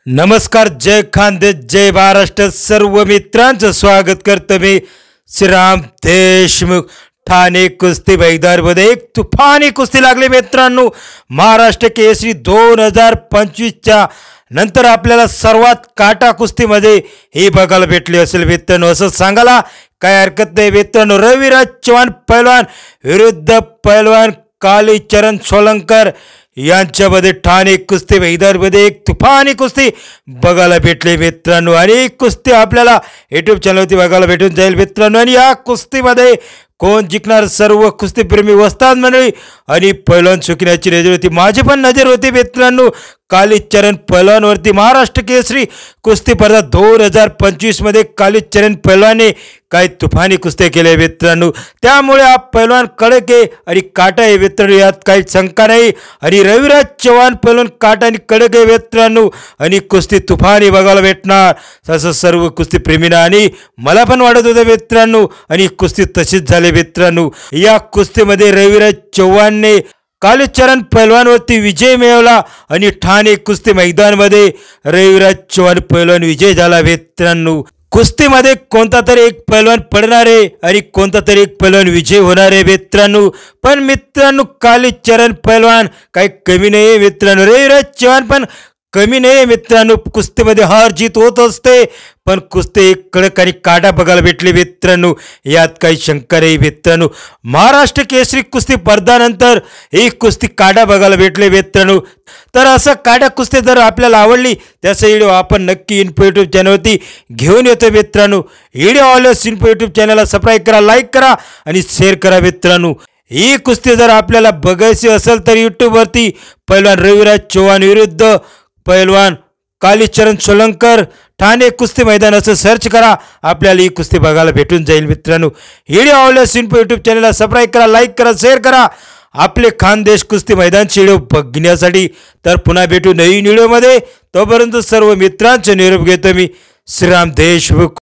नमस्कार, जय खानदेश, जय महाराष्ट्र. सर्व मित्रांचं स्वागत करतो मी श्रीराम देशमुख. ठाणे कुस्ती मैदानामध्ये एक तुफानी कुस्ती लागली मित्रांनो. महाराष्ट्र केसरी 2025च्या नंतर आपल्याला सर्वात काटा कुस्तीमध्ये ही बघायला भेटली असेल मित्रांनो. असं सांगायला काय हरकत नाही मित्रांनो. रविराज चव्हाण पैलवान विरुद्ध पैलवान कालीचरण सोलंकर यांच्यामध्ये ठाणे कुस्ती मैदानामध्ये एक तुफानी कुस्ती बघायला भेटली मित्रांनो. आणि ही कुस्ती आपल्याला यूट्यूब चॅनलवरती बघायला भेटून जाईल मित्रांनो. आणि या कुस्तीमध्ये कोण जिंकणार, सर्व कुस्तीप्रेमी वस्ताद मंडळी आणि पैलवान सुकण्याची नजर होती. माझी पण नजर होती मित्रांनो कालीचरण पैलवानवरती. महाराष्ट्र केसरी कुस्ती स्पर्धा 2025मध्ये कालीचरण पैलवानने काही तुफानी कुस्त्या केल्या मित्रांनो. त्यामुळे हा पैलवान कडक आहे आणि काटा आहे मित्रांनो, यात काही शंका नाही. आणि रविराज चव्हाण पैलवान काटा आणि कडक आहे मित्रांनो. आणि कुस्ती तुफानी बघायला भेटणार तसं सर्व कुस्तीप्रेमींना आणि मला पण वाटत होतं मित्रांनो. आणि कुस्ती तशीच झाली मित्रांनो. या कुस्तीमध्ये रविराज चव्हाणने कालीचरण पैलवानवरती विजय मिळवला आणि ठाणे कुस्ती मैदानामध्ये रविराज चव्हाण पैलवान विजय झाला मित्रांनो. कुस्तीमध्ये कोणता तरी एक पैलवान पडणार आहे आणि कोणता तरी एक पैलवान विजय होणार आहे मित्रांनो. पण मित्रांनो कालीचरण पैलवान काही कमी नाही आहे मित्रांनो. रविराज चव्हाण पण कमी नाही मित्रांनो. कुस्तीमध्ये हार जीत होत असते, पण कुस्ती एक कडक आणि काटा बघायला भेटली मित्रांनो, यात काही शंका नाही मित्रांनो. महाराष्ट्र केसरी कुस्ती स्पर्धानंतर एक कुस्ती काटा बघायला भेटले मित्रांनो. तर असं काटा कुस्ती जर आपल्याला आवडली त्याचा व्हिडिओ आपण नक्की इन्फो यूट्यूब चॅनलवरती घेऊन येतो मित्रांनो. व्हिडिओ आवडल्यास इन्फो यूट्यूब चॅनलला सबस्क्राईब करा, लाईक करा आणि शेअर करा मित्रांनो. ही कुस्ती जर आपल्याला बघायची असेल तर यूट्यूबवरती पैलवान रविराज चव्हाण विरुद्ध पैलवान कालीचरण सोलंकर ठाणे कुस्ती मैदान असं सर्च करा, आपल्याला ही कुस्ती बघायला भेटून जाईल मित्रांनो. व्हिडिओ आवडल्यास इन्फो यूट्यूब चॅनलला सबस्क्राईब करा, लाईक करा, शेअर करा आपले खानदेश कुस्ती मैदानचे व्हिडिओ बघण्यासाठी. तर पुन्हा भेटू नवीन व्हिडिओमध्ये. तोपर्यंत सर्व मित्रांचे निरोप घेतो मी श्रीराम देशमुख.